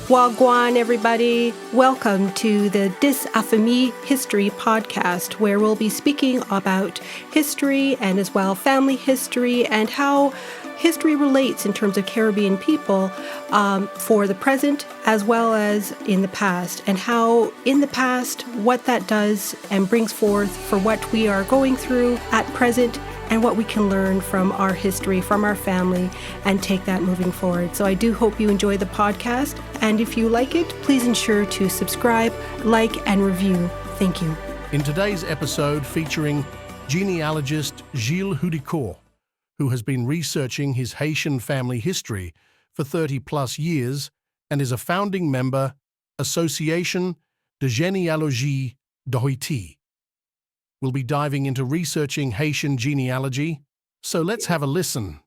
Wagwan, everybody. Welcome to the Dis Affamie History podcast, where we'll be speaking about history and as well family history and how history relates in terms of Caribbean people for the present as well as in the past, and how in the past what that does and brings forth for what we are going through at present and what we can learn from our history, from our family, and take that moving forward. So I do hope you enjoy the podcast, and if you like it, please ensure to subscribe, like, and review. Thank you. In today's episode featuring genealogist Gilles Hudicourt, who has been researching his Haitian family history for 30 plus years and is a founding member, Association de Généalogie de Haiti. We'll be diving into researching Haitian genealogy, so let's have a listen.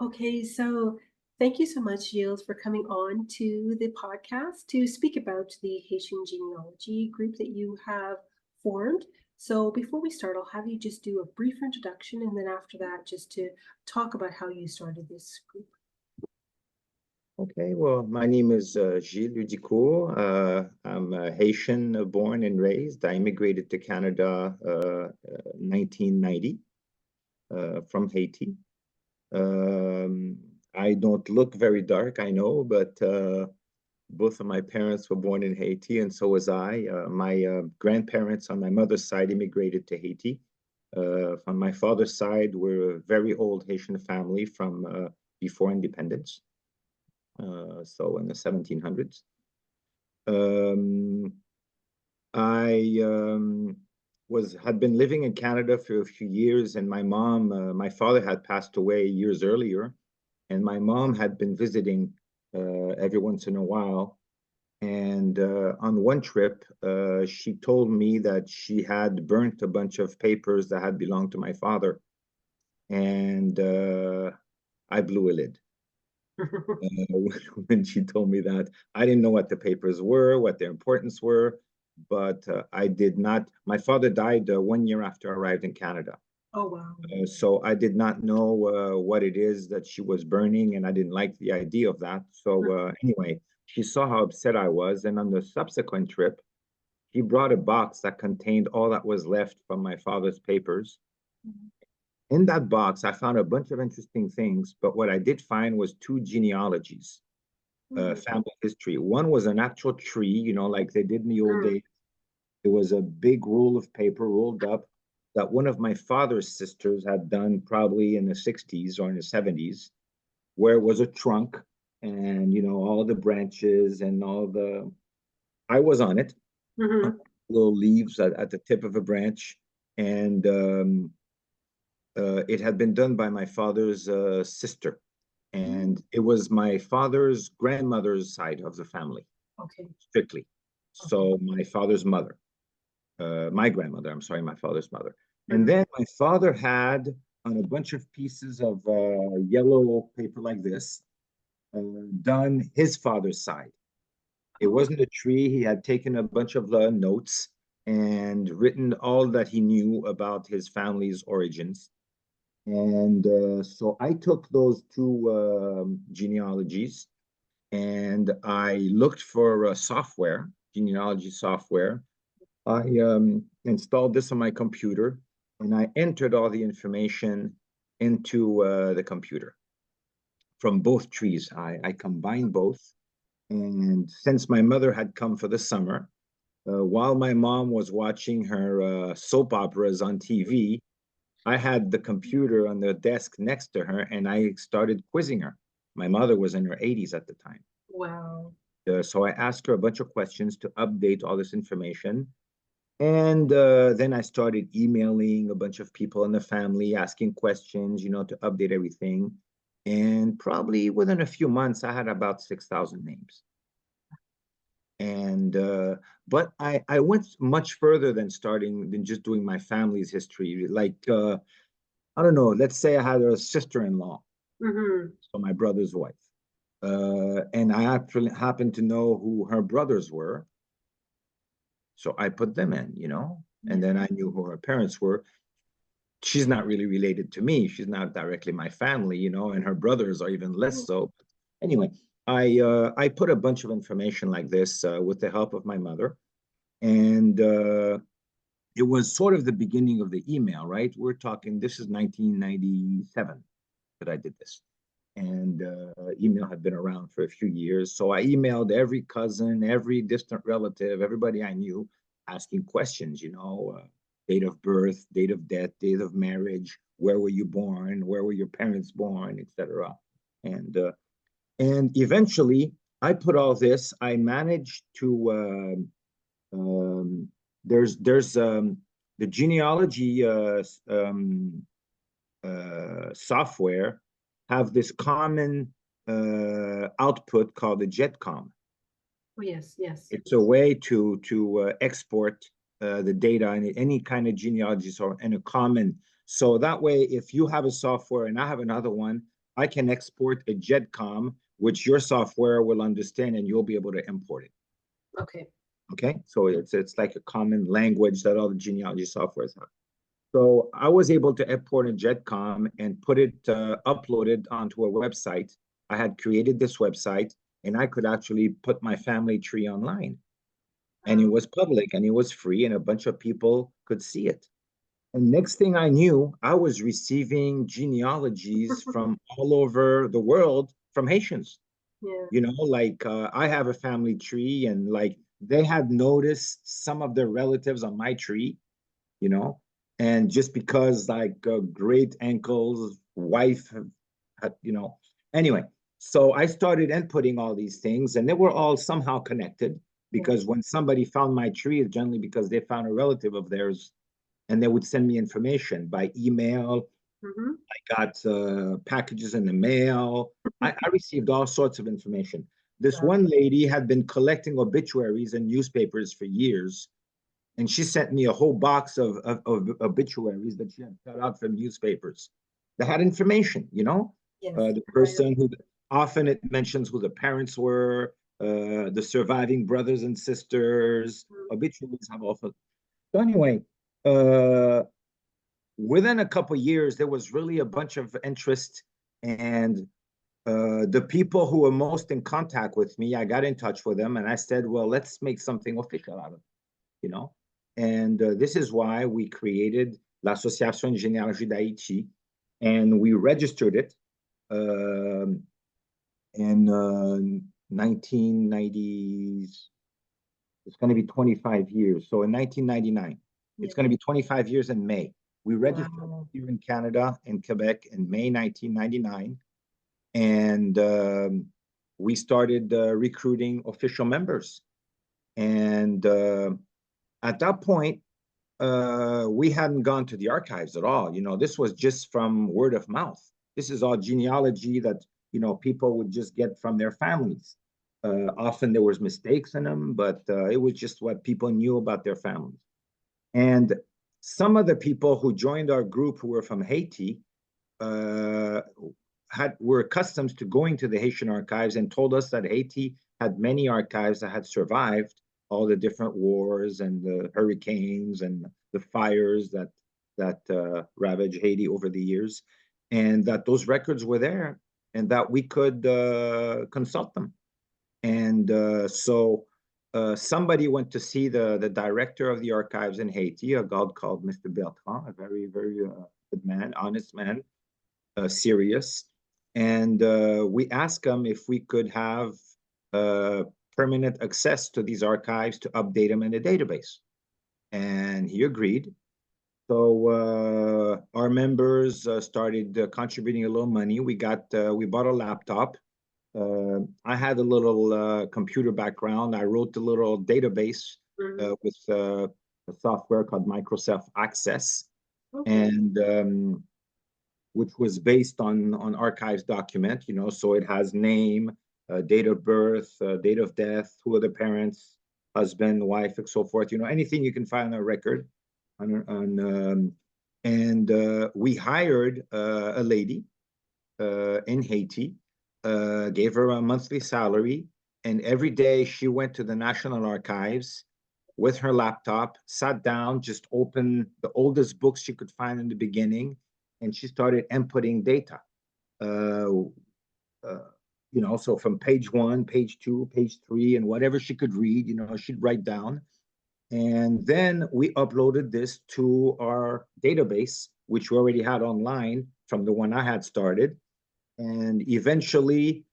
Okay, so thank you so much, Gilles, for coming on to the podcast to speak about the Haitian genealogy group that you have formed. So before we start, I'll have you just do a brief introduction, and then after that, just to talk about how you started this group. Okay, well, my name is Gilles Hudicourt. I'm Haitian born and raised. I immigrated to Canada 1990 from Haiti. I don't look very dark, I know, but both of my parents were born in Haiti, and so was I. My grandparents on my mother's side immigrated to Haiti. On my father's side, we're a very old Haitian family from before independence. So in the 1700s. I had been living in Canada for a few years, and my father had passed away years earlier, and my mom had been visiting every once in a while. And on one trip, she told me that she had burnt a bunch of papers that had belonged to my father, and I blew a lid. When she told me that. I didn't know what the papers were, what their importance were, but I did not. My father died 1 year after I arrived in Canada. Oh, wow. So I did not know what it is that she was burning, and I didn't like the idea of that. So anyway, she saw how upset I was, and on the subsequent trip, she brought a box that contained all that was left from my father's papers. Mm-hmm. In that box, I found a bunch of interesting things, but what I did find was two genealogies, family history. One was an actual tree, like they did in the old days. It was a big roll of paper rolled up that one of my father's sisters had done probably in the 60s or in the 70s, where it was a trunk and, all the branches and I was on it, little leaves at the tip of a branch. And it had been done by my father's sister, and it was my father's grandmother's side of the family. Okay. Strictly. So my father's mother, my grandmother, I'm sorry, my father's mother. And then my father had on a bunch of pieces of yellow paper like this, done his father's side. It wasn't a tree. He had taken a bunch of notes and written all that he knew about his family's origins. And so I took those two genealogies, and I looked for software, genealogy software. I installed this on my computer, and I entered all the information into the computer from both trees. I combined both. And since my mother had come for the summer, while my mom was watching her soap operas on TV, I had the computer on the desk next to her, and I started quizzing her. My mother was in her 80s at the time. Wow. So I asked her a bunch of questions to update all this information. And then I started emailing a bunch of people in the family, asking questions, to update everything. And probably within a few months, I had about 6,000 names. And but I went much further than just doing my family's history. Like I don't know, let's say I had a sister-in-law, so my brother's wife, and I actually happened to know who her brothers were, so I put them in, and then I knew who her parents were. She's not really related to me. She's not directly my family, and her brothers are even less so. Anyway, I put a bunch of information like this with the help of my mother, and it was sort of the beginning of the email, right? We're talking, this is 1997 that I did this. And email had been around for a few years. So I emailed every cousin, every distant relative, everybody I knew, asking questions, date of birth, date of death, date of marriage, where were you born, where were your parents born, etc. And eventually I put all this, I managed to there's the genealogy software have this common output called the JetCom. Oh, yes, yes. It's a way to export the data in any kind of genealogy or in a common. So that way, if you have a software and I have another one, I can export a JetCom, which your software will understand and you'll be able to import it. Okay. Okay, so it's like a common language that all the genealogy softwares have. So I was able to import a JetCom and put it, upload it onto a website. I had created this website and I could actually put my family tree online. And it was public and it was free and a bunch of people could see it. And next thing I knew, I was receiving genealogies from all over the world from Haitians. Yeah. Like I have a family tree and like they had noticed some of their relatives on my tree, and just because like great uncle's wife had, anyway, so I started inputting all these things and they were all somehow connected because when somebody found my tree, it's generally because they found a relative of theirs and they would send me information by email. I got packages in the mail. I received all sorts of information. This one lady had been collecting obituaries in newspapers for years, and she sent me a whole box of obituaries that she had cut out from newspapers that had information, Yes. The person who often it mentions who the parents were, the surviving brothers and sisters. Obituaries have also. So anyway, within a couple of years, there was really a bunch of interest, and the people who were most in contact with me, I got in touch with them, and I said, "Well, let's make something official out of it," And this is why we created l'Association de Généalogie d'Haïti, and we registered it in 1990s. It's going to be 25 years. So in 1999, it's going to be 25 years in May. We registered here in Canada, in Quebec, in May 1999. And we started recruiting official members. And at that point, we hadn't gone to the archives at all. This was just from word of mouth. This is all genealogy that, people would just get from their families. Often there was mistakes in them, but it was just what people knew about their families. And some of the people who joined our group who were from Haiti were accustomed to going to the Haitian archives and told us that Haiti had many archives that had survived all the different wars and the hurricanes and the fires that ravaged Haiti over the years, and that those records were there and that we could consult them. And so somebody went to see the director of the archives in Haiti, a guy called Mr. Bertrand, a very, very good man, honest man, serious. And we asked him if we could have permanent access to these archives to update them in a database. And he agreed. So our members started contributing a little money. We bought a laptop. I had a little computer background. I wrote a little database with a software called Microsoft Access, and which was based on archives document. So it has name, date of birth, date of death, who are the parents, husband, wife, and so forth. Anything you can find on a record. And we hired a lady in Haiti. Gave her a monthly salary, and every day she went to the National Archives with her laptop, sat down, just opened the oldest books she could find in the beginning, and she started inputting data. you know, so from page 1, page 2, page 3, and whatever she could read, you know, she'd write down. And then we uploaded this to our database, which we already had online from the one I had started. And eventually,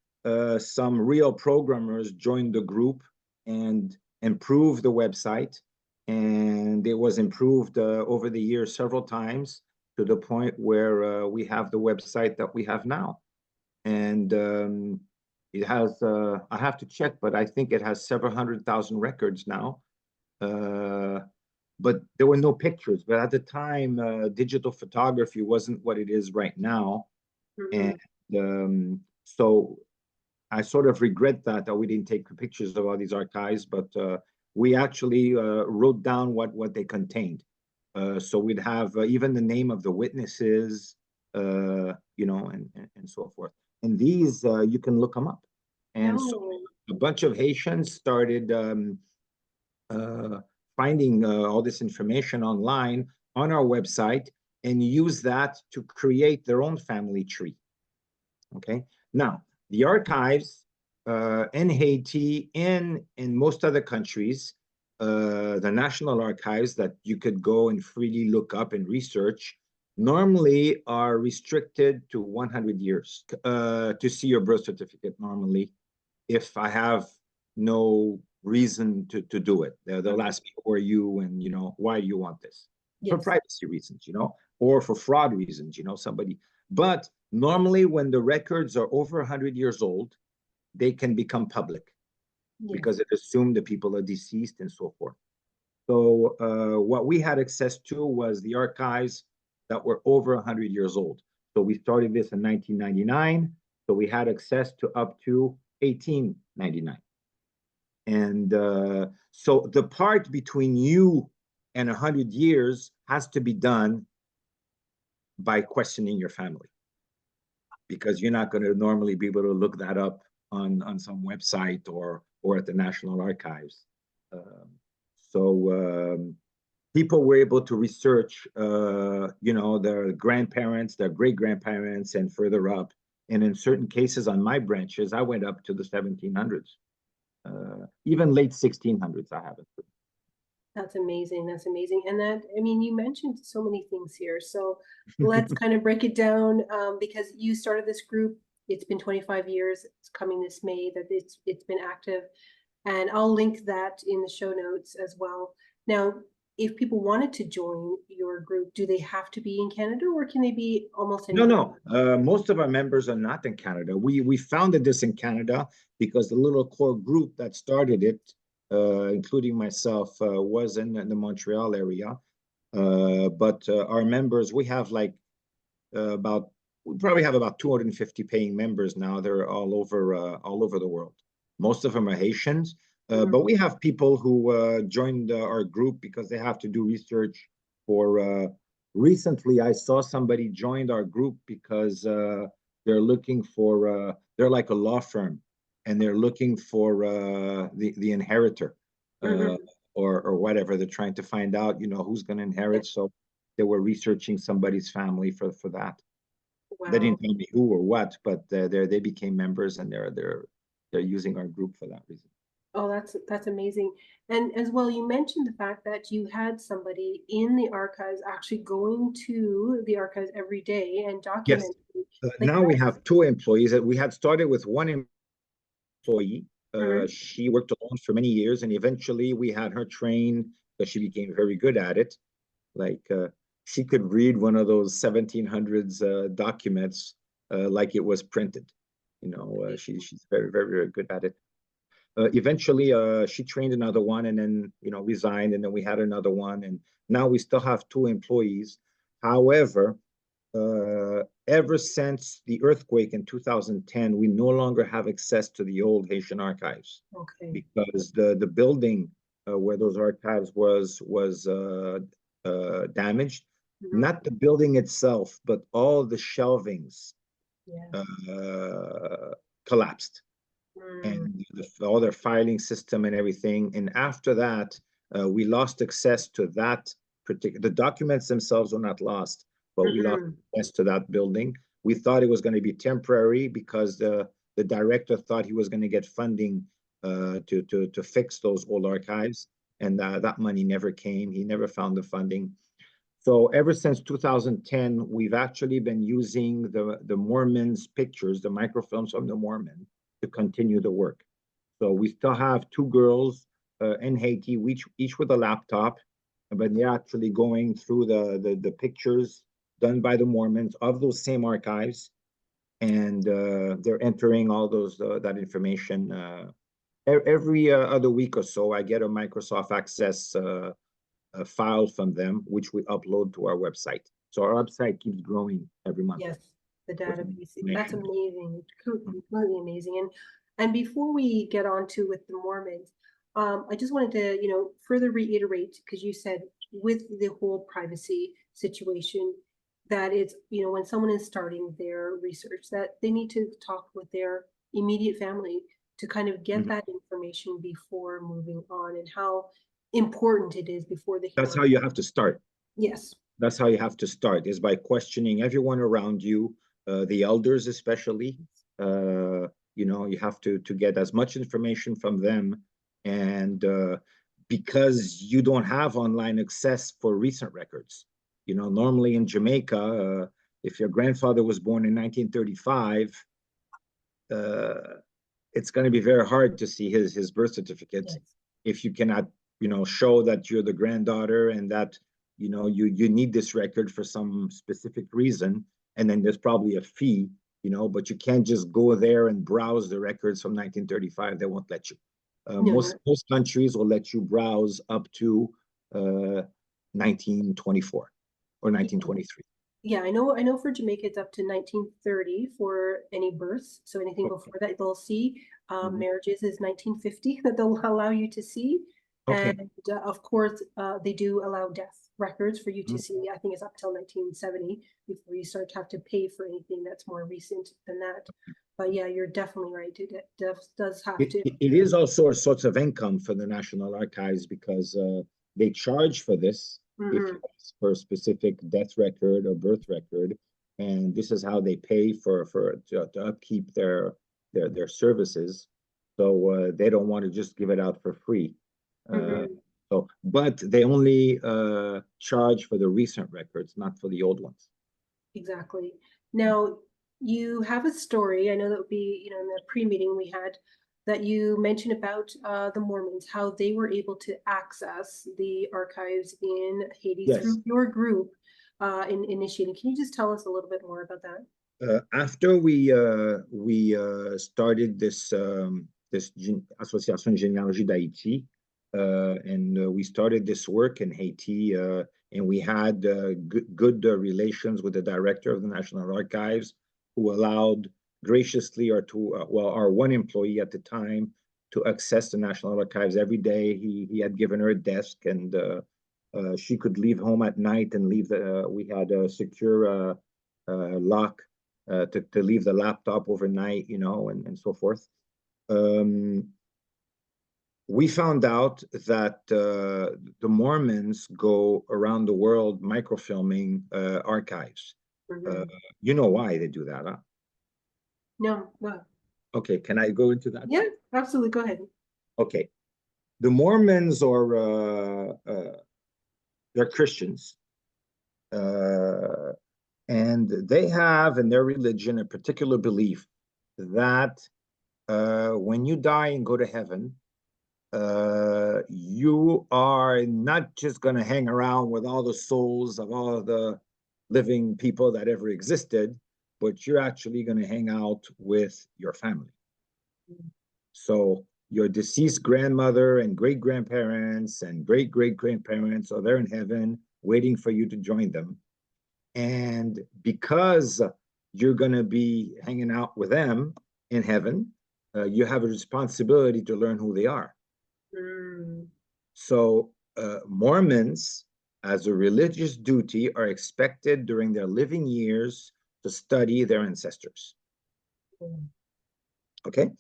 some real programmers joined the group and improved the website. And it was improved over the years several times to the point where we have the website that we have now. And it has, I have to check, but I think it has several 100,000 records now. But there were no pictures. But at the time, digital photography wasn't what it is right now. Mhm. And so I sort of regret that we didn't take pictures of all these archives, but we actually wrote down what they contained. So we'd have even the name of the witnesses, you know, and so forth. And these, you can look them up. And so No. a bunch of Haitians started finding all this information online on our website and use that to create their own family tree. Okay. Now, the archives in Haiti, in most other countries, the national archives that you could go and freely look up and research, normally are restricted to 100 years to see your birth certificate normally. If I have no reason to do it, they'll ask me, who are you, and, you know, why do you want this? For Yes. privacy reasons, you know, or for fraud reasons, you know, somebody. But normally when the records are over 100 years old, they can become public Yes. because it assumed the people are deceased and so forth. So what we had access to was the archives that were over 100 years old. So we started this in 1999. So we had access to up to 1899. And so the part between you and 100 years has to be done by questioning your family, because you're not going to normally be able to look that up on some website or at the National Archives. So people were able to research, you know, their grandparents, their great-grandparents, and further up. And in certain cases on my branches, I went up to the 1700s. Even late 1600s, I have it. That's amazing. That's amazing. And that, I mean, you mentioned so many things here. So let's kind of break it down, because you started this group. It's been 25 years. It's coming this May that it's been active. And I'll link that in the show notes as well. Now, if people wanted to join your group, do they have to be in Canada, or can they be almost No, anywhere? no. Most of our members are not in Canada. We founded this in Canada because the little core group that started it, including myself, was in the Montreal area. But our members, we have like we probably have about 250 paying members now. They're all over the world. Most of them are Haitians, but we have people who joined our group because they have to do research for. Recently, I saw somebody joined our group because they're looking for. They're like a law firm, and they're looking for the inheritor, or whatever. They're trying to find out, you know, who's going to inherit. So they were researching somebody's family for that. They Wow. didn't tell me who or what, but they became members, and they're using our group for that reason. Oh, that's amazing. And as well, you mentioned the fact that you had somebody in the archives actually going to the archives every day and Yes. documenting. Like Now we that's have 2 employees. We had started with one employee. Mhm. She worked alone for many years, and eventually we had her trained because she became very good at it. Like she could read one of those 1700s documents like it was printed. You know, she's very, very, very good at it. Eventually, she trained another one, and then, you know, resigned, and then we had another one, and now we still have 2 employees. However, ever since the earthquake in 2010, we no longer have access to the old Haitian archives Okay. because the building where those archives was damaged. Mhm. Not the building itself, but all the shelvings Yes. collapsed, Mm. and all their filing system and everything. And after that, we lost access to that particular. The documents themselves were not lost, but we lost Mhm. access to that building. We thought it was going to be temporary because The director thought he was going to get funding to fix those old archives, and that money never came. He never found the funding. So ever since 2010, we've actually been using the Mormons' pictures, the microfilms from the Mormon, to continue the work. So we still have two girls in Haiti, each with a laptop, but they're actually going through the pictures done by the Mormons of those same archives, and they're entering all that information. Every other week or so, I get a Microsoft Access file from them, which we upload to our website. So our website keeps growing every month. Yes, the database. That's amazing. Completely amazing. And before we get on to with the Mormons, I just wanted to, further reiterate, because you said with the whole privacy situation, that it's, when someone is starting their research, that they need to talk with their immediate family to kind of get that information before moving on, and how important it is before the hearing. That's how you have to start. Yes. That's how you have to start, is by questioning everyone around you, the elders especially. You have to get as much information from them. And because you don't have online access for recent records, normally in Jamaica, if your grandfather was born in 1935, it's going to be very hard to see his birth certificate if you cannot, show that you're the granddaughter, and that you need this record for some specific reason, and then there's probably a fee, but you can't just go there and browse the records from 1935. They won't let you. Most countries will let you browse up to 1924 or 1923. Yeah, I know for Jamaica it's up to 1930 for any births. So anything before that they'll see. Marriages is 1950 that they'll allow you to see. Okay. And of course, they do allow death records for you to see. I think it's up till 1970 before you start to have to pay for anything that's more recent than that. But yeah, you're definitely right. It does have to. It is also a source of income for the National Archives, because they charge for this if you ask for a specific death record or birth record, and this is how they pay to upkeep their services. So they don't want to just give it out for free. But they only charge for the recent records, not for the old ones. Exactly. Now, you have a story, I know that would be, in the pre-meeting we had, that you mentioned about the Mormons, how they were able to access the archives in Haiti through your group in initiating. Can you just tell us a little bit more about that? After we started this Association de Généalogie d'Haïti, and we started this work in Haiti, and we had good relations with the director of the National Archives, who allowed graciously our one employee at the time to access the National Archives every day. He had given her a desk, and she could leave home at night and we had a secure lock to leave the laptop overnight, and so forth. We found out that the Mormons go around the world microfilming archives. You know why they do that, huh? No. Okay, can I go into that? Yeah, absolutely. Go ahead. Okay. The Mormons are they're Christians. And they have in their religion a particular belief that when you die and go to heaven, you are not just going to hang around with all the souls of all of the living people that ever existed, but you're actually going to hang out with your family. So your deceased grandmother and great-grandparents and great-great-grandparents are there in heaven waiting for you to join them. And because you're going to be hanging out with them in heaven, you have a responsibility to learn who they are. So Mormons, as a religious duty, are expected during their living years to study their ancestors. Okay?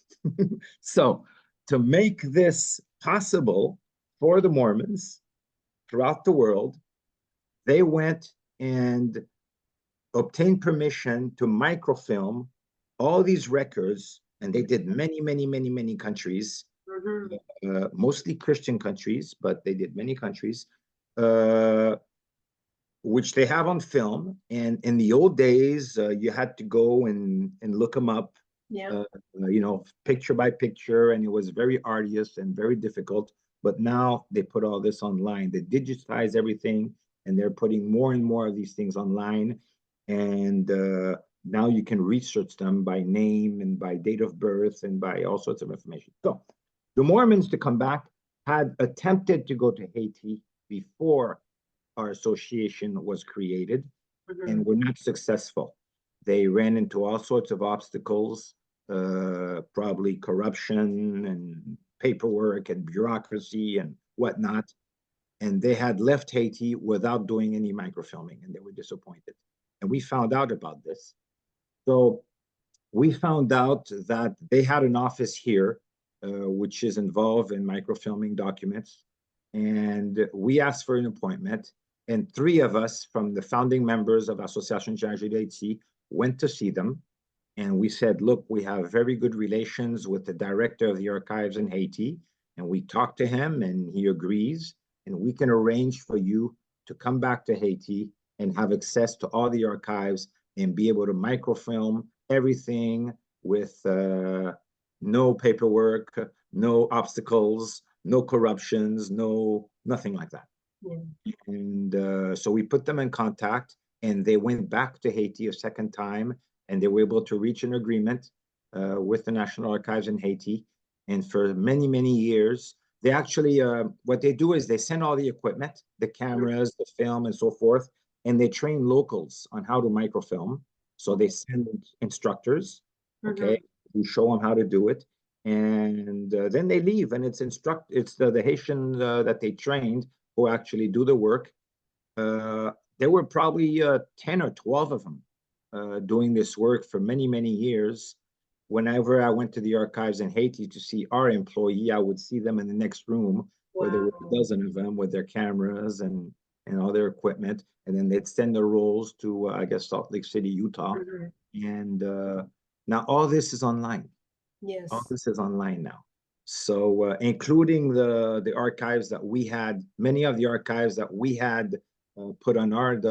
So to make this possible for the Mormons throughout the world, they went and obtained permission to microfilm all these records and they did many countries, mostly Christian countries, but they did many countries, which they have on film. And in the old days, you had to go and look them up, picture by picture, and it was very arduous and very difficult. But now they put all this online. They digitize everything, and they're putting more and more of these things online. And now you can research them by name and by date of birth and by all sorts of information. So the Mormons, to come back, had attempted to go to Haiti before our association was created, and were not successful. They ran into all sorts of obstacles, probably corruption and paperwork and bureaucracy and whatnot. And they had left Haiti without doing any microfilming, and they were disappointed. And we found out about this. So we found out that they had an office here, which is involved in microfilming documents. And we asked for an appointment. And 3 of us from the founding members of Association de Généalogie went to see them. And we said, look, we have very good relations with the director of the archives in Haiti. And we talked to him, and he agrees. And we can arrange for you to come back to Haiti and have access to all the archives and be able to microfilm everything with no paperwork, no obstacles, no corruptions, nothing like that. Yeah. And so we put them in contact, and they went back to Haiti a second time, and they were able to reach an agreement with the National Archives in Haiti. And for many years, they actually, what they do is they send all the equipment, the cameras, the film, and so forth, and they train locals on how to microfilm. So they send instructors, okay, who show them how to do it. And then they leave, and it's the Haitian that they trained who actually do the work. There were probably 10 or 12 of them doing this work for many years. Whenever I went to the archives in Haiti to see our employee, I would see them in the next room where there were a dozen of them with their cameras and all their equipment. And then they'd send the rolls to, I guess, Salt Lake City, Utah. And now all this is online. Yes. All this is online now. So including the archives that we had, many of the archives that we had put on our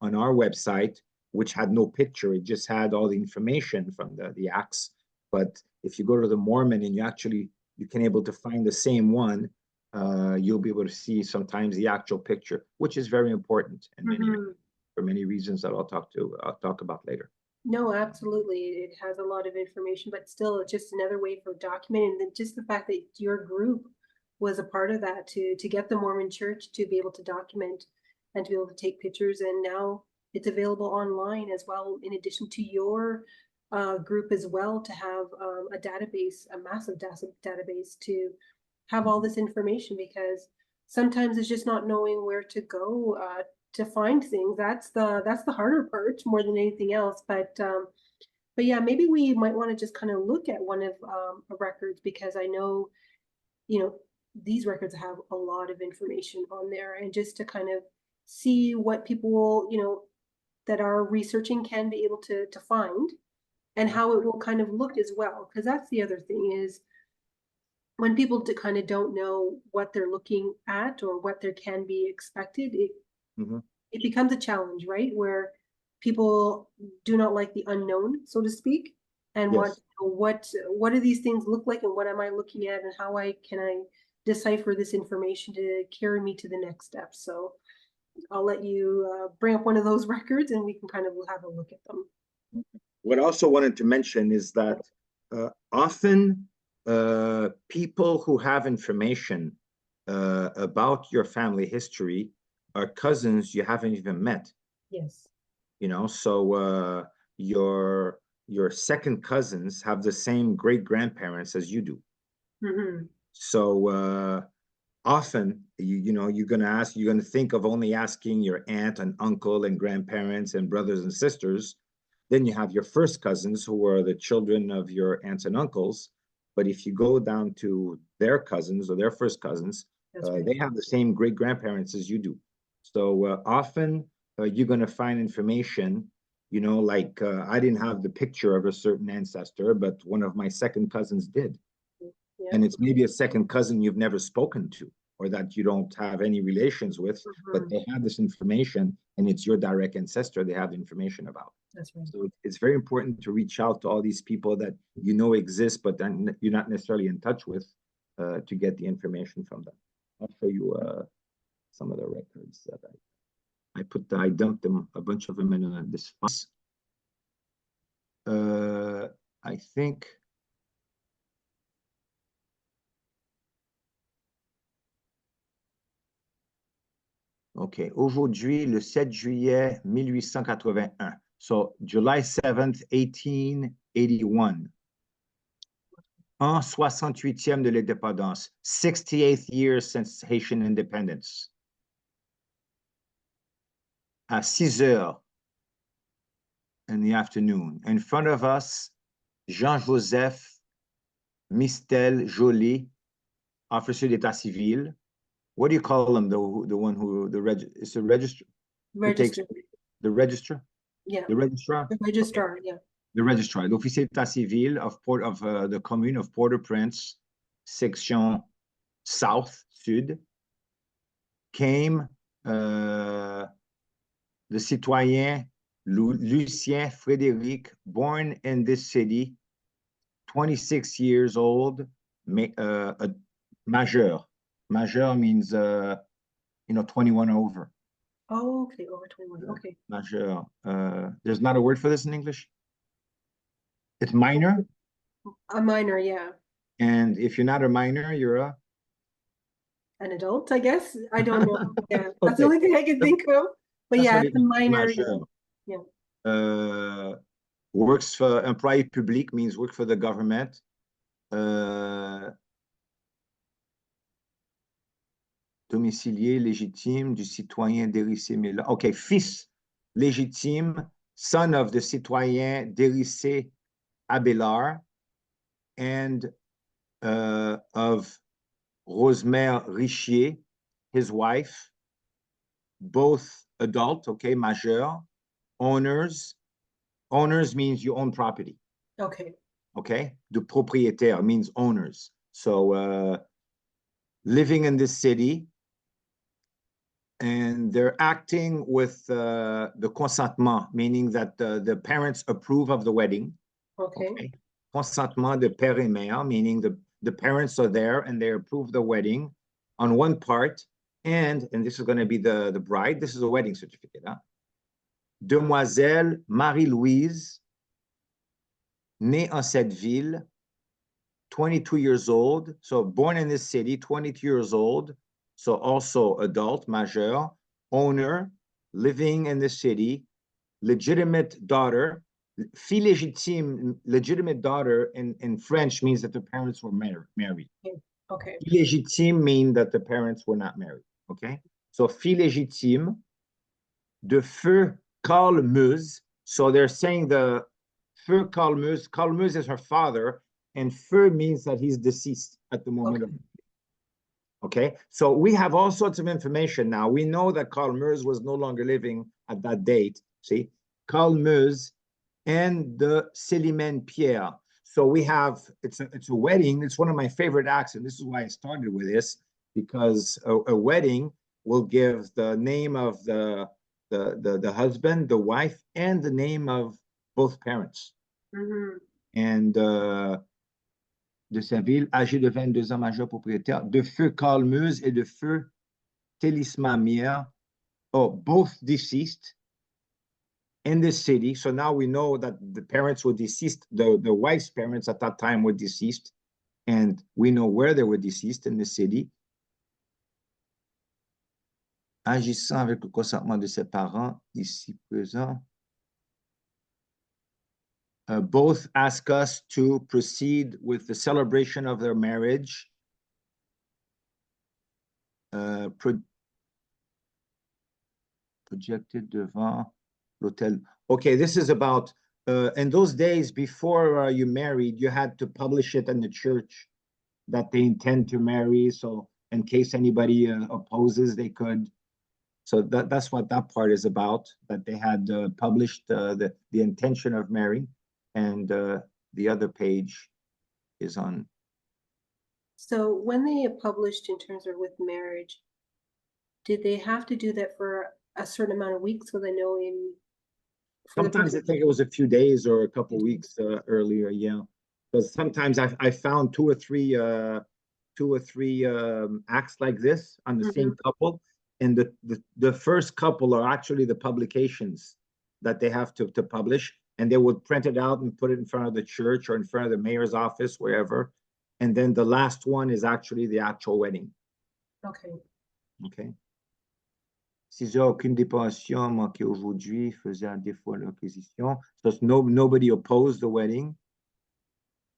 website, which had no picture, it just had all the information from the acts. But if you go to the Mormon and you can able to find the same one, you'll be able to see sometimes the actual picture, which is very important and for many reasons that I'll talk about later. No, absolutely. It has a lot of information, but still it's just another way for documenting. And just the fact that your group was a part of that to get the Mormon Church to be able to document and to be able to take pictures. And now it's available online as well, in addition to your group as well, to have a database, a massive database to have all this information, because sometimes it's just not knowing where to go to find things. That's the harder part more than anything else. But yeah, maybe we might want to just kind of look at one of records, because I know, these records have a lot of information on there, and just to kind of see what people will, that are researching can be able to find, and how it will kind of look as well. Because that's the other thing, is when people kind of don't know what they're looking at or what there can be expected, it becomes a challenge, right? Where people do not like the unknown, so to speak, and want to know what do these things look like, and what am I looking at, and how can I decipher this information to carry me to the next step. So I'll let you bring up one of those records, and we can kind of have a look at them. What I also wanted to mention is that often people who have information about your family history are cousins you haven't even met. Yes. So your second cousins have the same great grandparents as you do. So often you're going to think of only asking your aunt and uncle and grandparents and brothers and sisters. Then you have your first cousins, who are the children of your aunts and uncles. But if you go down to their cousins or their first cousins, they have the same great grandparents as you do. So often you're going to find information You know, like I didn't have the picture of a certain ancestor, but one of my second cousins did. Yeah. And it's maybe a second cousin you've never spoken to or that you don't have any relations with, but they have this information and it's your direct ancestor they have information about. That's right. So it's very important to reach out to all these people that you know exist, but then you're not necessarily in touch with to get the information from them. I'll show you some of the records that I dumped them, a bunch of them in this file. I think. OK. Aujourd'hui, le 7 juillet 1881. So, July 7th, 1881. En 68e de l'indépendance. 68th year since Haitian independence. À 6 heures in the afternoon. In front of us, Jean-Joseph Mistel Joly, officer d'état civil. What do you call them? The one who it's the register. Register. The register. Yeah. The registrar. The registrar. Okay. Yeah. The registrar, l'officier d'état civil of the commune of Port-au-Prince, section South Sud, came the citoyen Lucien Frédéric, born in this city, 26 years old, majeur. Majeur means 21 over. Oh, okay, over 21. Okay. Majeur. There's not a word for this in English. It's minor. A minor, yeah. And if you're not a minor, you're an adult, I guess. I don't know. Yeah, that's Okay. the only thing I can think of. But That's yeah, what it's a minor. majeur. Yeah. Works for employé public means work for the government. Domicilié légitime du citoyen d'Hérissé Mela. Okay, fils légitime, son of the citoyen d'Hérissé Abélard and of Rosemère Richier, his wife, both adult, okay, majeur, owners. Owners means you own property. Okay. Okay, de propriétaire means owners. So living in this city, and they're acting with the consentement, meaning that the parents approve of the wedding. Okay. Consentement de père et mère, meaning the parents are there and they approve the wedding on one part, and this is going to be the bride. This is a wedding certificate. Huh? Demoiselle Marie-Louise, née en cette ville, 22 years old, so born in this city, 22 years old, so also adult, majeur, owner, living in the city, legitimate daughter, fille légitime, legitimate daughter in French means that the parents were married. Okay. Illégitime means that the parents were not married, okay? So fille légitime, de feu Carl Meuse, so they're saying the feu Carl Meuse is her father, and feu means that he's deceased at the moment of. Okay, so we have all sorts of information now. We know that Carl Meuse was no longer living at that date. See, Carl Meuse and the Célimène Pierre. So we have it's a wedding. It's one of my favorite acts, and this is why I started with this, because a wedding will give the name of the husband, the wife, and the name of both parents. Mm-hmm. And de sa ville, âgé de 22 ans, majeur propriétaire, de feu Carl Meuse et de feu Télisma Mier, both deceased in this city. So now we know that the parents were deceased, the wife's parents at that time were deceased, and we know where they were deceased in the city. Agissant avec le consentement de ses parents, ici présents. Both ask us to proceed with the celebration of their marriage. Projected devant l'hôtel. Okay, this is about, in those days before you married, you had to publish it in the church that they intend to marry. So in case anybody opposes, they could. So that's what that part is about, that they had published the intention of marrying, and the other page is on. So when they published in terms of with marriage, did they have to do that for a certain amount of weeks so they know in for Sometimes I think it was a few days or a couple weeks earlier, yeah. Because sometimes I found two or three acts like this on the same couple, and the first couple are actually the publications that they have to publish, and they would print it out and put it in front of the church or in front of the mayor's office, wherever. And then the last one is actually the actual wedding. Okay. Okay. Si j'ai aucune dépension manquée aujourd'hui, faisait à défaut l'acquisition. So nobody opposed the wedding.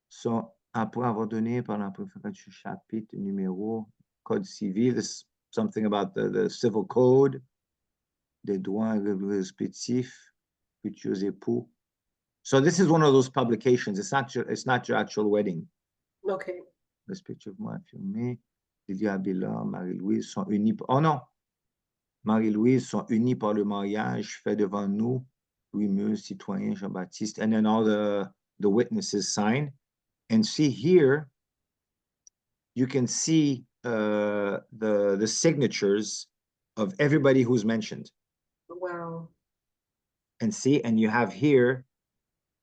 So, après avoir donné par la préfecture du chapitre numéro code civil, this something about the civil code, des droits respectifs, futurs époux. So this is one of those publications. It's not your actual wedding. Okay. Respectivement affirmé, Lilia Abélard, Marie-Louise sont unis. Oh non! Marie-Louise sont unis par le mariage fait devant nous, Louis-Meuse, citoyen Jean-Baptiste, and then all the witnesses sign. And see here, you can see the signatures of everybody who's mentioned. Wow. And see, and you have here,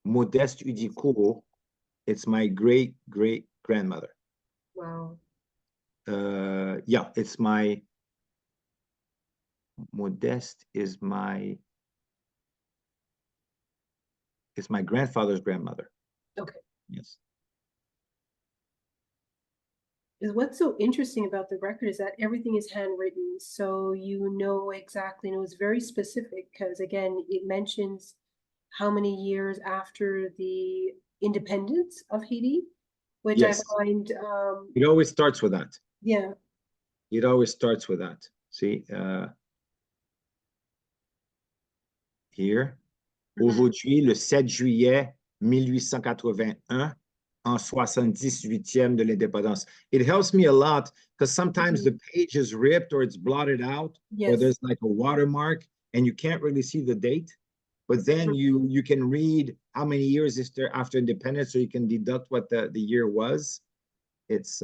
Modeste Hudicourt. It's my great-great-grandmother. Wow. Yeah, it's my Modeste is my grandfather's grandmother. Okay. Yes. What's so interesting about the record is that everything is handwritten, so you know exactly, and it was very specific because again, it mentions how many years after the independence of Haiti, which Yes. I find It always starts with that. yeah. It always starts with that. See, here. Aujourd'hui, le 7 juillet 1881, en 78e de l'indépendance. It helps me a lot because sometimes the page is ripped or it's blotted out, or there's like a watermark and you can't really see the date. But then you can read how many years is there after independence, so you can deduct what the year was. It's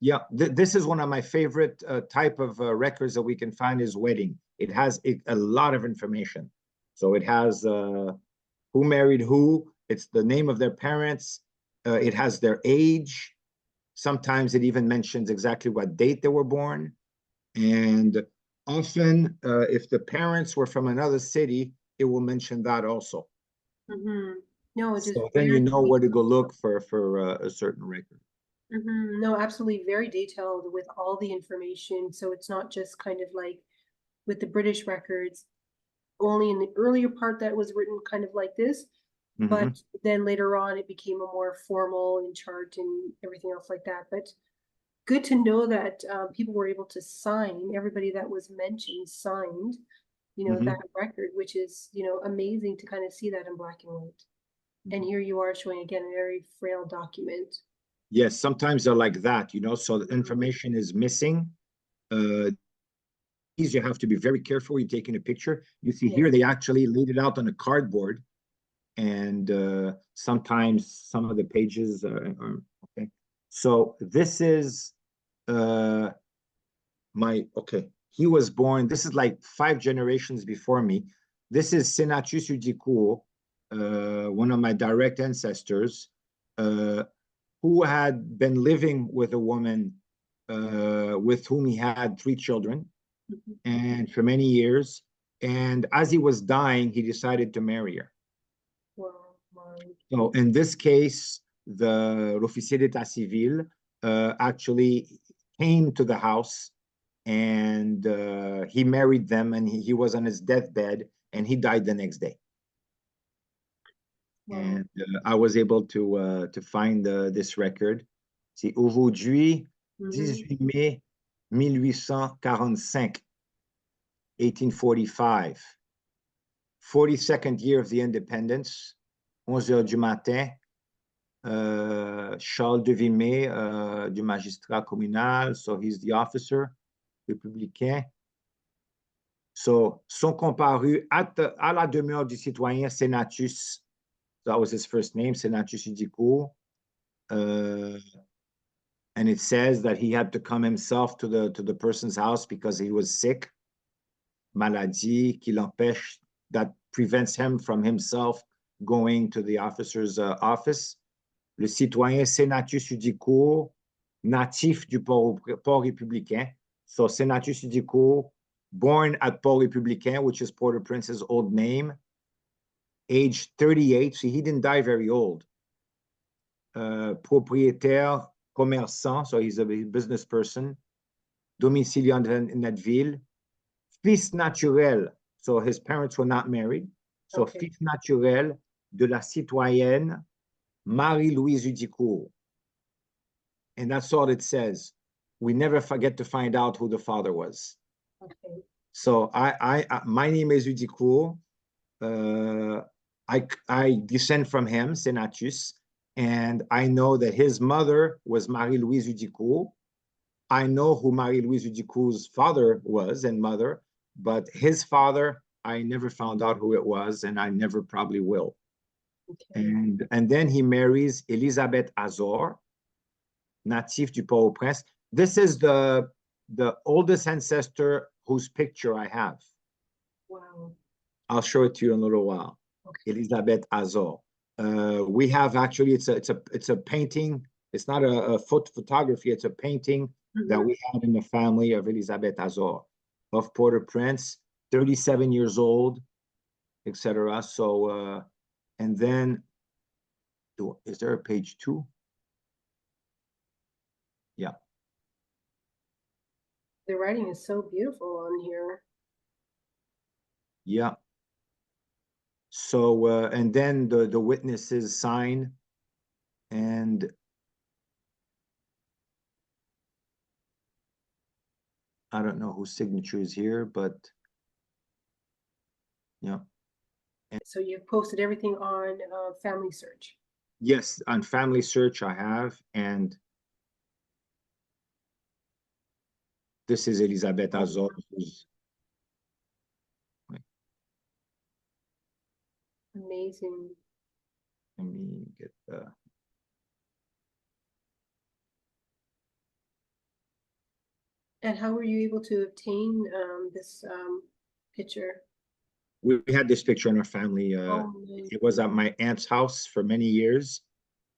yeah, this is one of my favorite type of records that we can find is wedding. It has a lot of information. So it has who married who, it's the name of their parents, it has their age. Sometimes it even mentions exactly what date they were born. And often, if the parents were from another city, it will mention that also. No, it so then you know where to go look for a certain record. No, absolutely, very detailed with all the information. So it's not just kind of like with the British records, only in the earlier part that was written kind of like this, but then later on it became a more formal and chart and everything else like that. But good to know that people were able to sign, everybody that was mentioned signed, you know, that record, which is, you know, amazing to kind of see that in black and white. And here you are showing again a very frail document. Yes, sometimes they're like that, you know, so the information is missing. You have to be very careful when you're taking a picture. You see here, they actually laid it out on a cardboard, and sometimes some of the pages are okay. So this is he was born, this is like 5 generations before me. This is Senatus Hudicourt, one of my direct ancestors, who had been living with a woman with whom he had 3 children, and for many years. And as he was dying, he decided to marry her. Wow. So in this case, the officier d'état civil actually came to the house, and he married them, and he was on his deathbed, and he died the next day. And I was able to find this record. C'est aujourd'hui, 18 mai 1845, 1845, 42nd year of the independence, 11 heures du matin, Charles de Vimé, du magistrat communal, so he's the officer, républicain. So, sont comparus à la demeure du citoyen Senatus. That was his first name, Senatus Hudicourt. And it says that he had to come himself to the person's house because he was sick. Maladie qui l'empêche, that prevents him from himself going to the officer's office. Le citoyen Senatus Hudicourt, natif du Port républicain. So Senatus Hudicourt, born at Port républicain, which is Port-au-Prince's old name, age 38. So he didn't die very old. Propriétaire, commerçant, so he's a business person. Domicilié in that ville. Fils naturel, so his parents were not married. So Okay. fils naturel de la citoyenne Marie-Louise Hudicourt. And that's all it says. We never forget to find out who the father was. Okay. So my name is Hudicourt. I descend from him, Senatus, and I know that his mother was Marie-Louise Hudicourt. I know who Marie-Louise Hudicourt's father was and mother, but his father, I never found out who it was, and I never probably will. Okay. And then he marries Elisabeth Azor, natif du Port-au-Prince. This is the oldest ancestor whose picture I have. Wow. I'll show it to you in a little while. Okay. Elisabeth Azor. We have actually, it's a painting. It's not a photography. It's a painting that we have in the family of Elisabeth Azor of Port-au-Prince, 37 years old, etc. So, and then, is there a page 2? Yeah. The writing is so beautiful on here. Yeah. So, and then the witnesses sign, and I don't know whose signature is here, but yeah. So you've posted everything on Family Search. Yes, on Family Search I have, and this is Elisabeth Azor. Amazing. Let me get the. And how were you able to obtain this picture? We had this picture in our family. It was at my aunt's house for many years,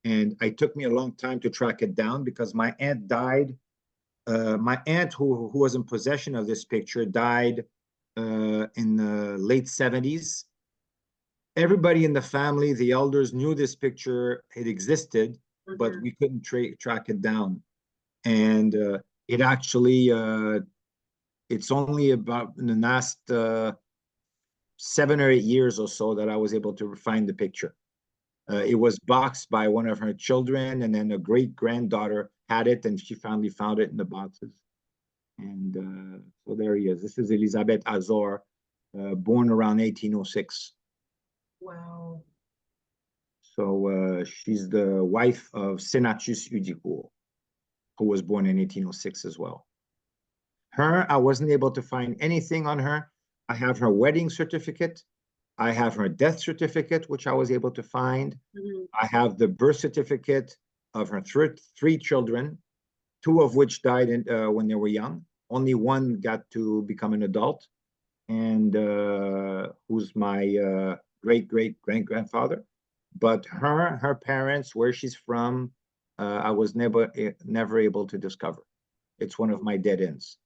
and it took me a long time to track it down because my aunt died. My aunt, who was in possession of this picture, died in the late 70s. Everybody in the family, the elders, knew this picture, it existed, but we couldn't track it down. And it actually, it's only about in the last 7 or 8 years or so that I was able to find the picture. It was boxed by one of her children, and then a great-granddaughter had it, and she finally found it in the boxes. And so there he is. This is Elisabeth Azor, born around 1806. Wow. So she's the wife of Senatus Hudicourt, who was born in 1806 as well. Her, I wasn't able to find anything on her. I have her wedding certificate. I have her death certificate, which I was able to find. I have the birth certificate of her 3 children, 2 of which died when they were young. Only one got to become an adult, and who's my great-great-grandfather. But her parents, where she's from, I was never able to discover. It's one of my dead ends.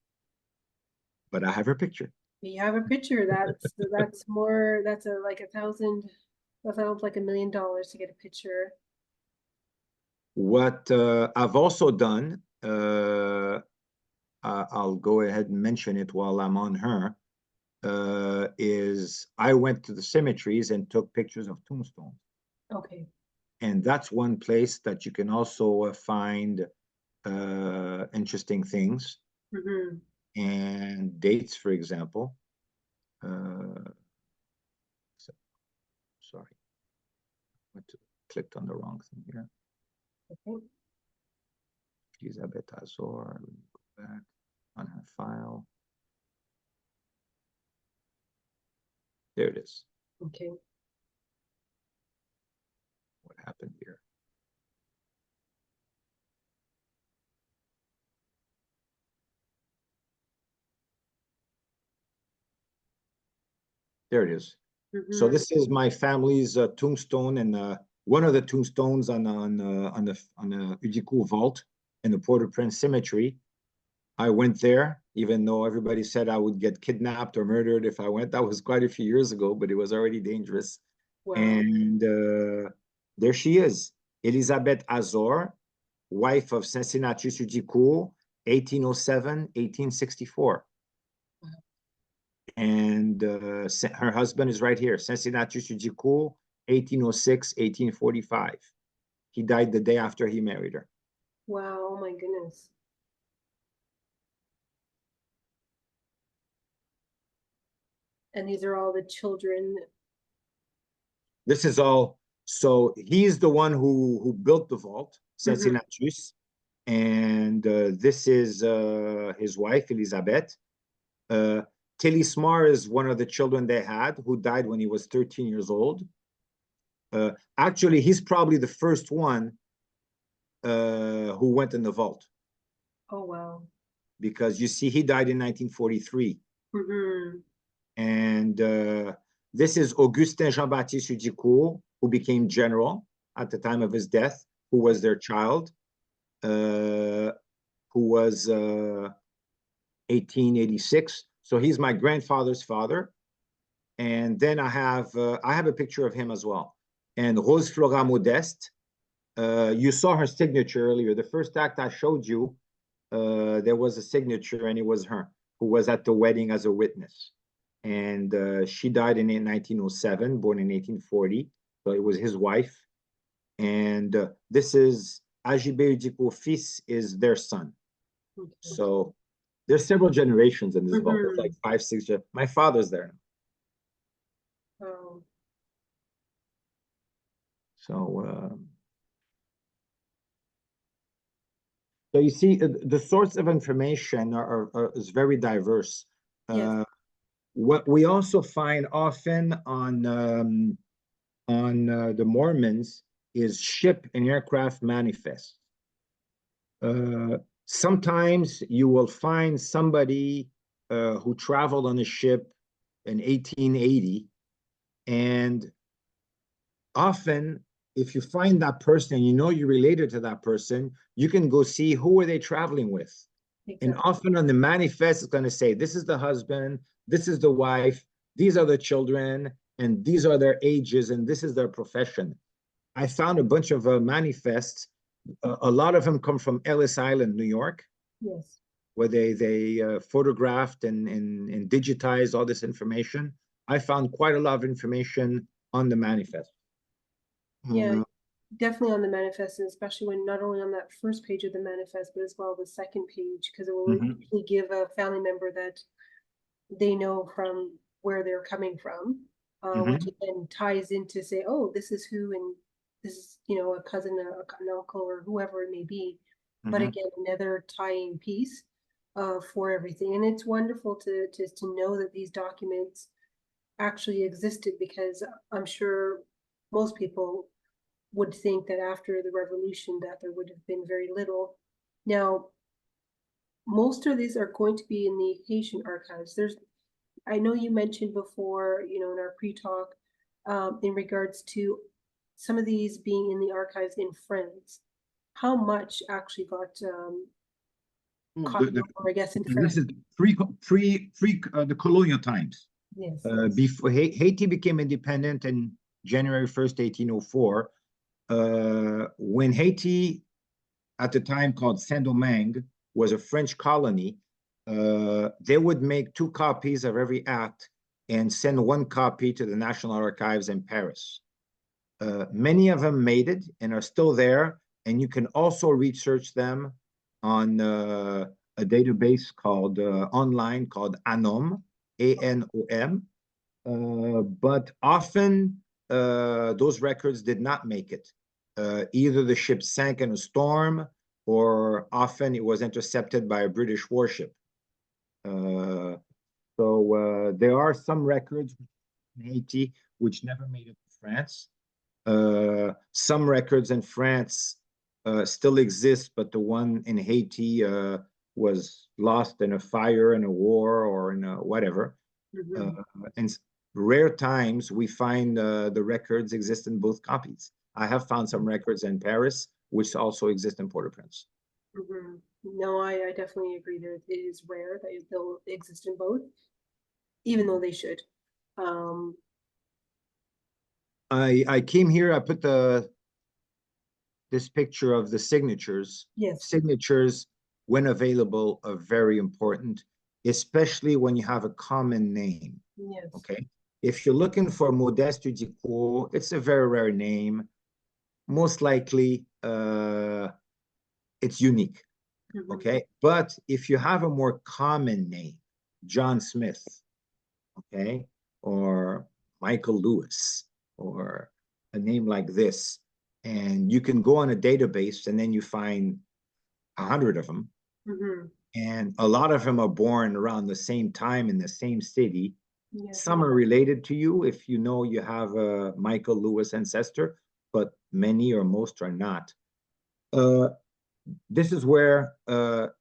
But I have her picture. You have a picture. That's more. That's like $1,000. That sounds like $1 million to get a picture. What I've also done, I'll go ahead and mention it while I'm on her, is I went to the cemeteries and took pictures of tombstones. Okay. And that's one place that you can also find interesting things and dates, for example. Sorry, I clicked on the wrong thing here. Okay. Elisabeth Azor, let me go back. on her file. There it is. Okay. What happened here? There it is. So this is my family's tombstone, and one of the tombstones on the Hudicourt vault in the Port-au-Prince Cemetery. I went there, even though everybody said I would get kidnapped or murdered if I went. That was quite a few years ago, but it was already dangerous. Wow. And there she is, Elisabeth Azor, wife of Cincinnatus Hudicourt, 1807, 1864. And her husband is right here, Cincinnatus Hudicourt, 1806, 1845. He died the day after he married her. Wow, oh my goodness. And these are all the children. This is all, so he's the one who built the vault, Cincinnatus, and this is his wife, Elisabeth. Télismar is one of the children they had, who died when he was 13 years old. Actually, he's probably the first one who went in the vault. Oh, wow. Because you see, he died in 1943. And this is Augustin Jean-Baptiste Hudicourt, who became general at the time of his death, who was their child, who was 1886. So he's my grandfather's father. And then I have a picture of him as well. And Rose Flora Modeste, you saw her signature earlier. The first act I showed you, there was a signature, and it was her, who was at the wedding as a witness. And she died in 1907, born in 1840. So it was his wife. And this is Agibert Hudicourt fils, is their son. So there's several generations in this vault. There's like 5, 6. My father's there now. Oh. So you see, the source of information is very diverse. Yes. What we also find often on the Mormons is ship and aircraft manifests. Sometimes you will find somebody who traveled on a ship in 1880, and often, if you find that person and you know you're related to that person, you can go see who are they traveling with. Exactly. And often on the manifest, it's going to say, this is the husband, this is the wife, these are the children, and these are their ages, and this is their profession. I found a bunch of manifests. A lot of them come from Ellis Island, New York. Yes. Where they photographed and digitized all this information. I found quite a lot of information on the manifest. Yeah, definitely on the manifest, and especially when not only on that first page of the manifest, but as well the second page, because it will usually give a family member that they know from where they're coming from, which then ties into say, oh, this is who, and this is, you know, a cousin, an uncle, or whoever it may be. But again, another tying piece for everything. And it's wonderful to know that these documents actually existed, because I'm sure most people would think that after the revolution that there would have been very little. Now, most of these are going to be in the Haitian archives. I know you mentioned before, you know, in our pre-talk, in regards to some of these being in the archives in France. How much actually got copied over, I guess, in France? This is pre the colonial times. Yes. Before Haiti became independent in January 1st, 1804. When Haiti, at the time called Saint-Domingue, was a French colony, they would make 2 copies of every act and send 1 copy to the National Archives in Paris. Many of them made it and are still there, and you can also research them on a database called online called ANOM, ANOM. But often those records did not make it. Either the ship sank in a storm, or often it was intercepted by a British warship. There are some records in Haiti which never made it to France. Some records in France still exist, but the one in Haiti was lost in a fire, in a war, or in a whatever. In rare times, we find the records exist in both copies. I have found some records in Paris, which also exist in Port-au-Prince. No, I definitely agree that it is rare that they'll exist in both, even though they should. I came here, I put this picture of the signatures. Yes. Signatures, when available, are very important, especially when you have a common name. Yes. Okay. If you're looking for Modeste Hudicourt, it's a very rare name. Most likely, it's unique. Okay. But if you have a more common name, John Smith, okay, or Michael Lewis, or a name like this, and you can go on a database and then you find 100 of them, and a lot of them are born around the same time in the same city. Some are related to you if you know you have a Michael Lewis ancestor, but many or most are not. This is where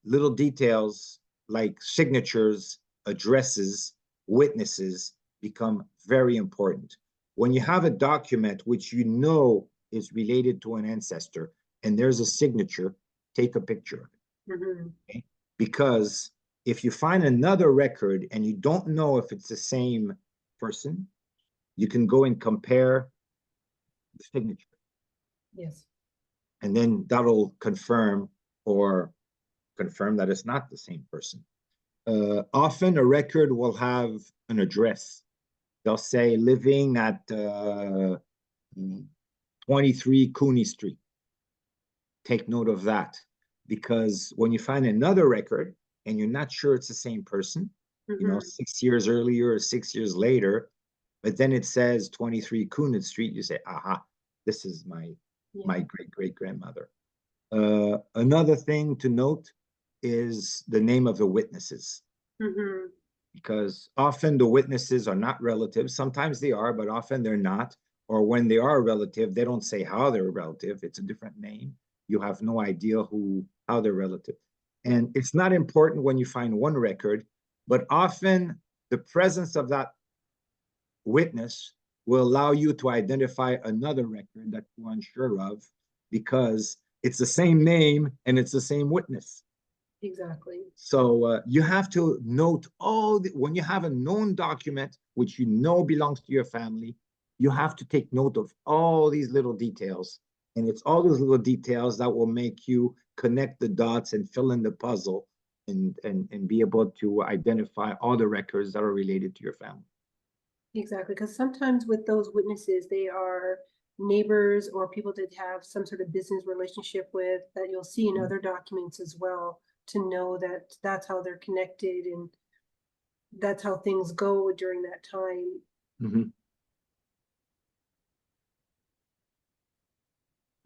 little details like signatures, addresses, witnesses become very important. When you have a document which you know is related to an ancestor and there's a signature, take a picture of it. Okay? Because if you find another record and you don't know if it's the same person, you can go and compare the signature. Yes. And then that'll confirm that it's not the same person. Often a record will have an address. They'll say living at 23 Cooney Street. Take note of that, because when you find another record and you're not sure it's the same person, you know, 6 years earlier or 6 years later, but then it says 23 Cooney Street, you say, aha, this is my great-great-grandmother. Another thing to note is the name of the witnesses. Because often the witnesses are not relatives. Sometimes they are, but often they're not. Or when they are a relative, they don't say how they're a relative. It's a different name. You have no idea how they're relative. And it's not important when you find one record, but often the presence of that witness will allow you to identify another record that you're unsure of, because it's the same name and it's the same witness. Exactly. So you have to note when you have a known document which you know belongs to your family, you have to take note of all these little details. And it's all those little details that will make you connect the dots and fill in the puzzle and be able to identify all the records that are related to your family. Exactly, because sometimes with those witnesses, they are neighbors or people that have some sort of business relationship with, that you'll see in other documents as well, to know that that's how they're connected and that's how things go during that time.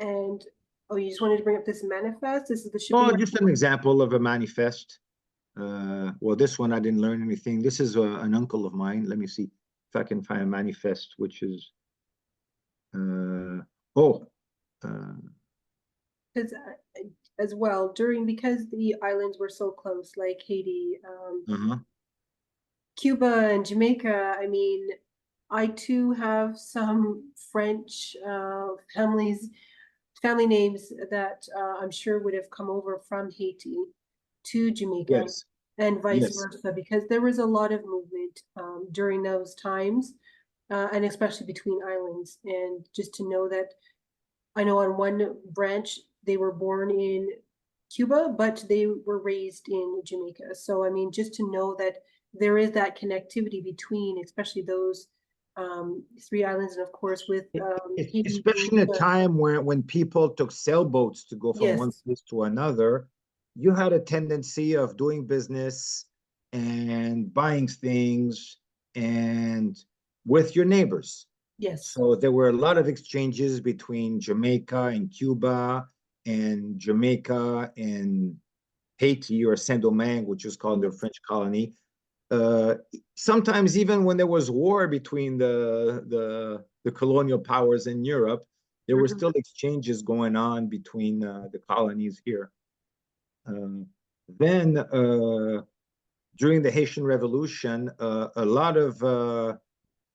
And you just wanted to bring up this manifest? This is the shipping. Just an example of a manifest. Well, this one I didn't learn anything. This is an uncle of mine. Let me see if I can find a manifest, which is because as well, because the islands were so close, like Haiti, Cuba and Jamaica, I mean, I too have some French family names that I'm sure would have come over from Haiti to Jamaica, and vice versa, because there was a lot of movement during those times, and especially between islands. And just to know that, I know on one branch they were born in Cuba, but they were raised in Jamaica. So I mean, just to know that there is that connectivity between, especially those three islands, and of course with Haiti, especially in a time when people took sailboats to go from one place to another, you had a tendency of doing business and buying things and with your neighbors. So there were a lot of exchanges between Jamaica and Cuba, and Jamaica and Haiti or Saint-Domingue, which is called the French colony. Sometimes even when there was war between the colonial powers in Europe, there were still exchanges going on between the colonies here. Then during the Haitian Revolution, a lot of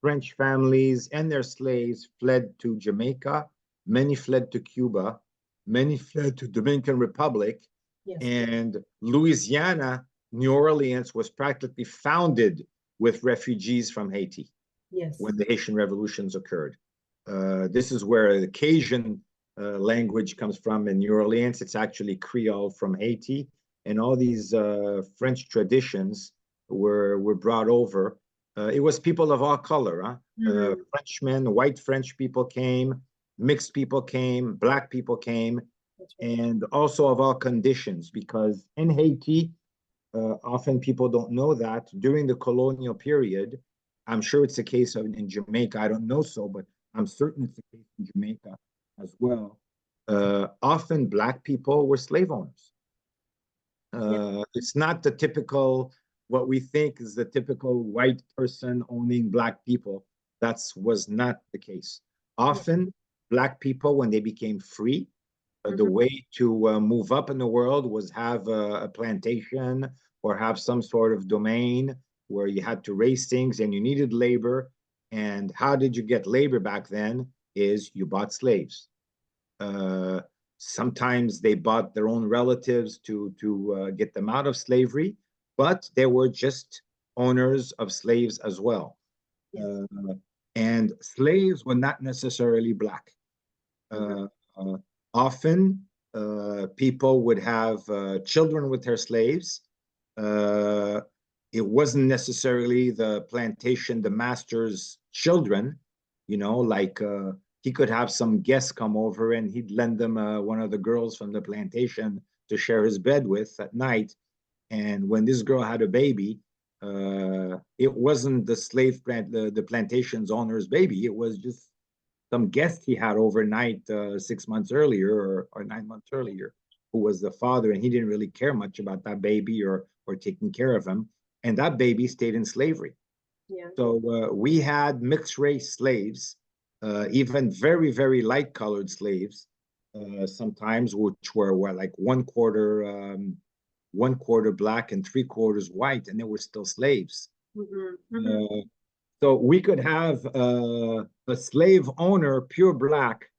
French families and their slaves fled to Jamaica. Many fled to Cuba. Many fled to Dominican Republic. Yes. And Louisiana, New Orleans was practically founded with refugees from Haiti. Yes. When the Haitian revolutions occurred. This is where the Cajun language comes from in New Orleans. It's actually Creole from Haiti. And all these French traditions were brought over. It was people of all color. Huh? Frenchmen, white French people came, mixed people came, Black people came, and also of all conditions, because in Haiti, often people don't know that during the colonial period, I'm sure it's the case in Jamaica, I don't know so, but I'm certain it's the case in Jamaica as well. Often Black people were slave owners. It's not the typical, what we think is the typical white person owning Black people. That was not the case. Often Black people, when they became free, the way to move up in the world was have a plantation or have some sort of domain where you had to raise things and you needed labor. And how did you get labor back then? Is you bought slaves. Sometimes they bought their own relatives to get them out of slavery, but they were just owners of slaves as well. And slaves were not necessarily Black. Often, people would have children with their slaves. It wasn't necessarily the plantation, the master's children, you know, like he could have some guests come over and he'd lend them one of the girls from the plantation to share his bed with at night. And when this girl had a baby, it wasn't the plantation's owner's baby. It was just some guest he had overnight 6 months earlier or 9 months earlier, who was the father, and he didn't really care much about that baby or taking care of him. And that baby stayed in slavery. So we had mixed race slaves, even very, very light colored slaves, sometimes, which were like one quarter Black and 3/4 white, and they were still slaves. So we could have a slave owner, pure Black,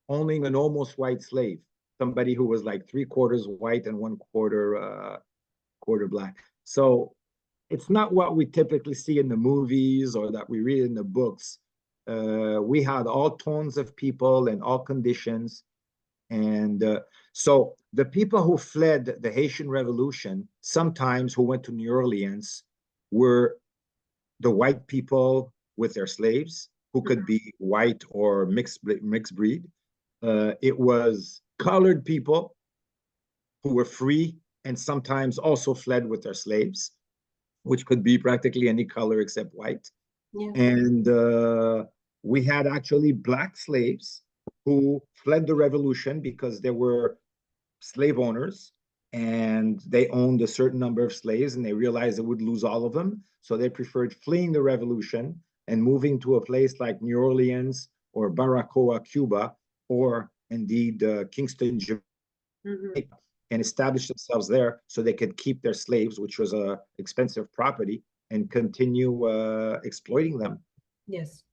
owning an almost white slave, somebody who was like 3/4 white and 1/4 Black. So it's not what we typically see in the movies or that we read in the books. We had all tones of people and all conditions. And so the people who fled the Haitian Revolution, sometimes who went to New Orleans, were the white people with their slaves, who could be white or mixed breed. It was colored people who were free and sometimes also fled with their slaves, which could be practically any color except white. And we had actually Black slaves who fled the revolution because they were slave owners and they owned a certain number of slaves and they realized they would lose all of them. So they preferred fleeing the revolution and moving to a place like New Orleans or Baracoa, Cuba, or indeed Kingston, Jamaica, and establish themselves there so they could keep their slaves, which was a expensive property, and continue exploiting them. Yes.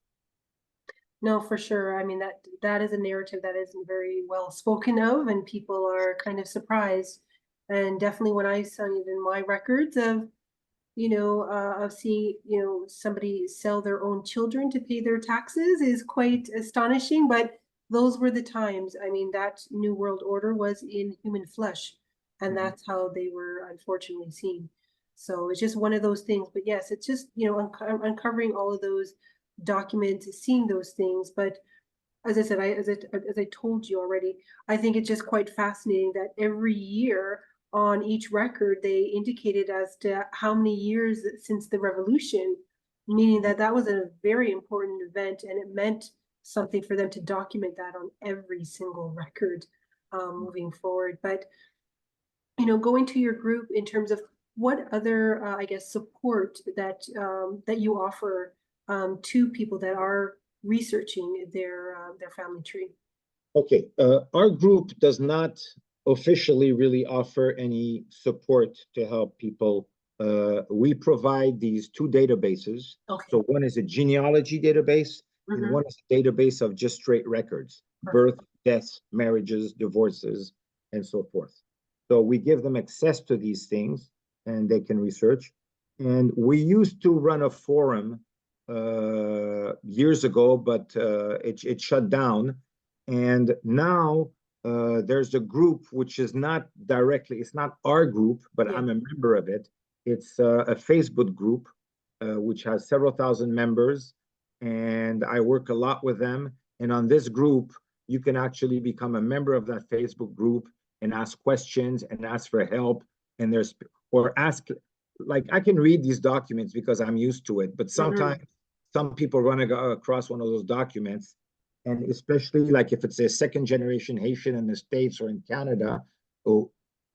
No, for sure. I mean, that is a narrative that isn't very well spoken of, and people are kind of surprised. And definitely when I saw it in my records of, of seeing, somebody sell their own children to pay their taxes is quite astonishing. But those were the times. I mean, that New World Order was in human flesh, and that's how they were unfortunately seen. So it's just one of those things. But yes, it's just, uncovering all of those documents, seeing those things. But as I said, as I told you already, I think it's just quite fascinating that every year on each record they indicated as to how many years since the revolution, meaning that was a very important event, and it meant something for them to document that on every single record moving forward. But going to your group in terms of what other, I guess, support that you offer to people that are researching their family tree. Okay, our group does not officially really offer any support to help people. We provide these two databases. Okay. So one is a genealogy database, and Mhm. one is a database of just straight records, birth, deaths, marriages, divorces, and so forth. So we give them access to these things, and they can research. And we used to run a forum years ago, but it shut down. And now there's a group which is not directly, it's not our group, but Yeah. I'm a member of it. It's a Facebook group which has several thousand members, and I work a lot with them. And on this group, you can actually become a member of that Facebook group and ask questions and ask for help. And or ask, like, I can read these documents because I'm used to it, but sometimes some people run across one of those documents, and especially like if it's a second generation Haitian in the States or in Canada,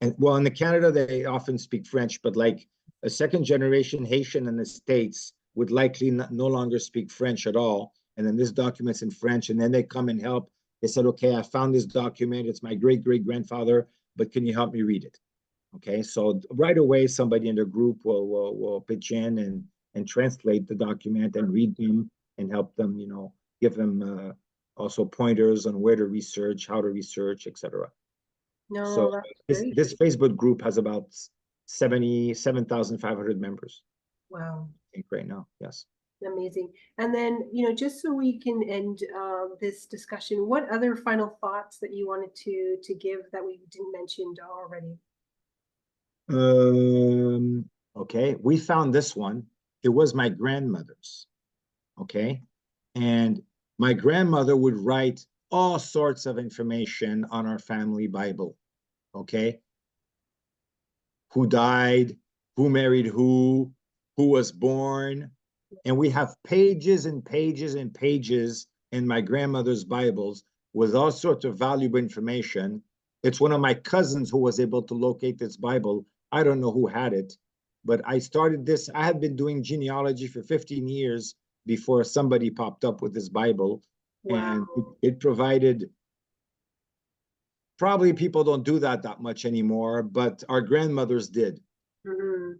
and well, in the Canada, they often speak French, but like a second generation Haitian in the States would likely no longer speak French at all. And then this document's in French, and then they come and help. They said, okay, I found this document. It's my great great grandfather, but can you help me read it? Okay, so right away, somebody in the group will pitch in and translate the document and read them and help them, give them also pointers on where to research, how to research, etc. No, So that's this Facebook group has about 77,500 members, wow. I think, right now. Yes. Amazing. And then, just so we can end this discussion, what other final thoughts that you wanted to give that we didn't mention already? Okay, we found this one. It was my grandmother's. Okay, and my grandmother would write all sorts of information on our family Bible. Okay, who died, who married who was born. And we have pages and pages and pages in my grandmother's Bibles with all sorts of valuable information. It's one of my cousins who was able to locate this Bible. I don't know who had it, but I started this. I had been doing genealogy for 15 years before somebody popped up with this Bible. Wow. And it provided, probably people don't do that much anymore, but our grandmothers did. Mhm.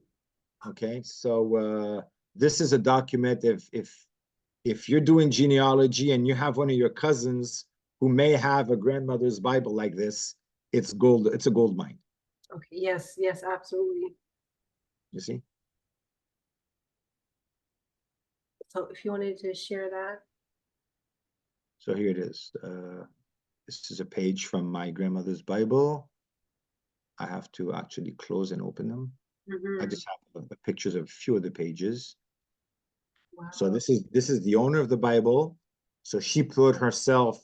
Okay, so this is a document. If you're doing genealogy and you have one of your cousins who may have a grandmother's Bible like this, it's gold. It's a gold mine. Okay. Yes, yes, absolutely. You see. So if you wanted to share that. So here it is. This is a page from my grandmother's Bible. I have to actually close and open them. I just have pictures of a few of the pages. Wow. So this is the owner of the Bible. So she put herself,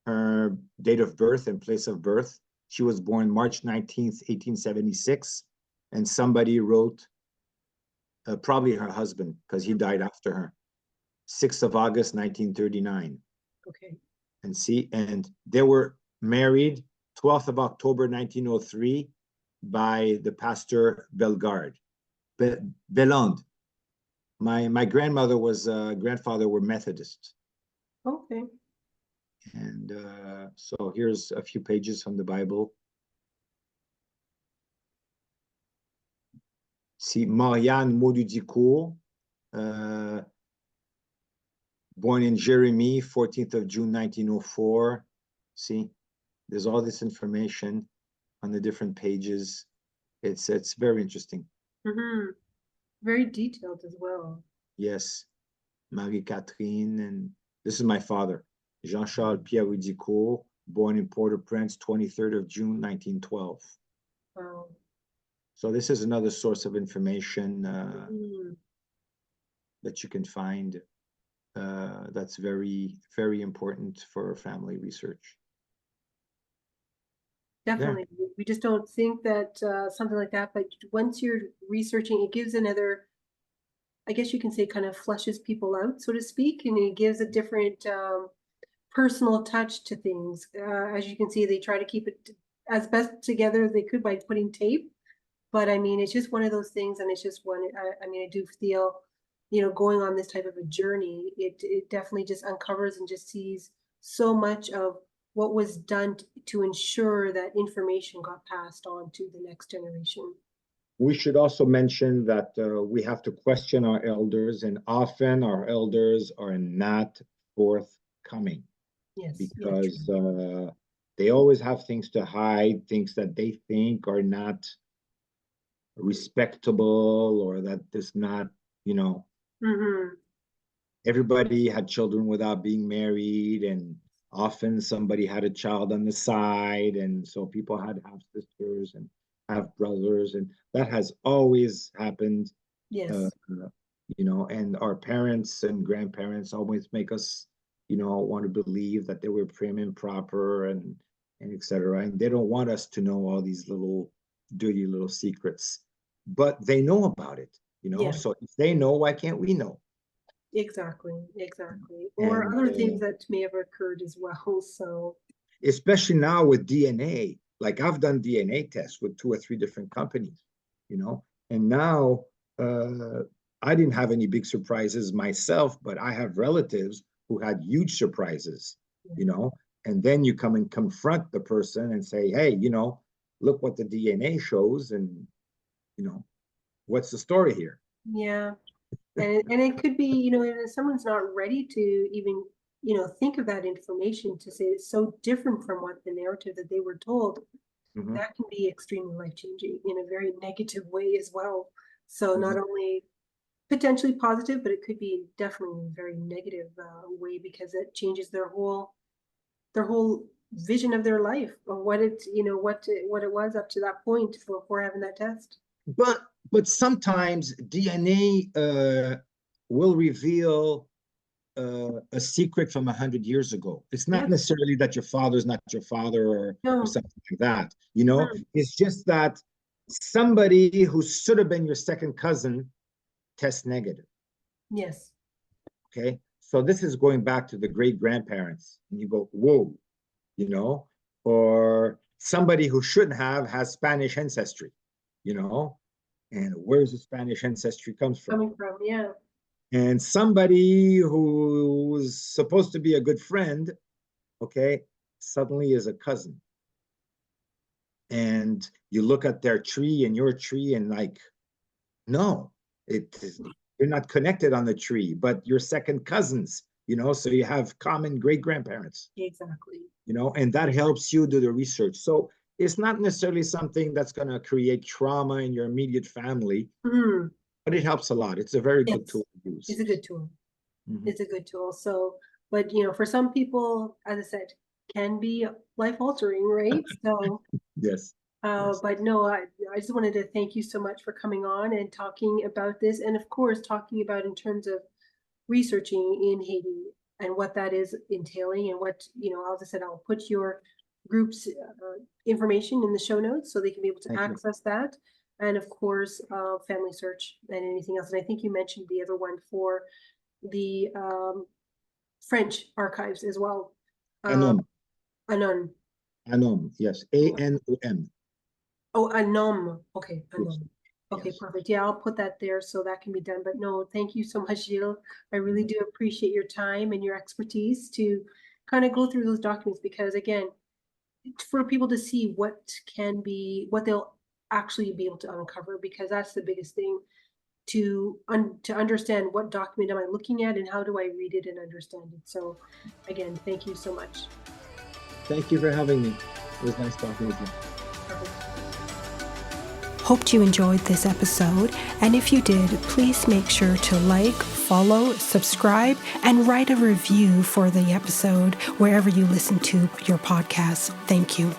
her date of birth and place of birth. She was born March 19th, 1876. And somebody wrote, probably her husband, because he died after her, 6th of August, 1939. Okay. And they were married 12th of October, 1903 by the pastor Bellegarde. Belland. My grandmother grandfather were Methodist. Okay. And so here's a few pages from the Bible. See, Marianne Hudicourt, born in Jérémie, 14th of June, 1904. See, there's all this information on the different pages. It's very interesting. Very detailed as well. Yes, Marie-Catherine, and this is my father, Jean-Charles Pierre Hudicourt, born in Port-au-Prince, 23rd of June, 1912. Wow. So this is another source of information that you can find that's very, very important for family research. Definitely. Yeah. We just don't think that something like that, but once you're researching, it gives another, I guess you can say, kind of fleshes people out, so to speak, and it gives a different personal touch to things. As you can see, they try to keep it as best together as they could by putting tape. But I mean, it's just one of those things, and it's just I mean, I do feel, going on this type of a journey, it definitely just uncovers and just sees so much of what was done to ensure that information got passed on to the next generation. We should also mention that we have to question our elders, and often our elders are not forthcoming. Yes, because they always have things to hide, things that they think are not respectable, or that is not, everybody had children without being married, and often somebody had a child on the side, and so people had half sisters and half brothers, and that has always happened. Yes. And our parents and grandparents always make us want to believe that they were prim and proper, and etc. And they don't want us to know all these little dirty little secrets, but they know about it, Yeah. So if they know, why can't we know? Exactly. Or And other things that may have occurred as well. So especially now with DNA, like I've done DNA tests with 2 or 3 different companies, and now I didn't have any big surprises myself, but I have relatives who had huge surprises, and then you come and confront the person and say, hey, look what the DNA shows, and, what's the story here? yeah. And it could be, if someone's not ready to even, think of that information, to say it's so different from what the narrative that they were told, that can be extremely life-changing in a very negative way as well. So not only potentially positive, but it could be definitely a very negative way, because it changes their whole vision of their life, or what it was up to that point before having that test. But sometimes DNA will reveal a secret from 100 years ago. It's not necessarily that your father's not your father, or something like that. It's just that somebody who should have been your second cousin tests negative. Yes. Okay. So this is going back to the great grandparents, and you go, whoa, or somebody who shouldn't have has Spanish ancestry, and where's the Spanish ancestry comes from? Coming from, yeah. And somebody who's supposed to be a good friend, okay, suddenly is a cousin. And you look at their tree and your tree, and like, no, you're not connected on the tree, but you're second cousins, so you have common great grandparents. Exactly. And that helps you do the research. So it's not necessarily something that's going to create trauma in your immediate family, but it helps a lot. It's a very good tool to use. It's a good tool. It's a good tool. So, but for some people, as I said, can be life altering, right? So yes. But no, I just wanted to thank you so much for coming on and talking about this, and of course talking about in terms of researching in Haiti and what that is entailing, and what, as I said, I'll put your group's information in the show notes so they can be able to access that. And of course, family search and anything else. And I think you mentioned the other one for the French archives as well. Anom. Anon. Yes. ANOM. Oh, Anom. Okay, Anom. Yes. Okay, perfect. Yeah, I'll put that there so that can be done. But no, thank you so much, Gilles. I really do appreciate your time and your expertise to kind of go through those documents, because again, for people to see what they'll actually be able to uncover, because that's the biggest thing, to understand what document am I looking at and how do I read it and understand it. So again, thank you so much. Thank you for having me. It was nice talking with you. Perfect. Hoped you enjoyed this episode, and if you did, please make sure to like, follow, subscribe, and write a review for the episode wherever you listen to your podcast. Thank you.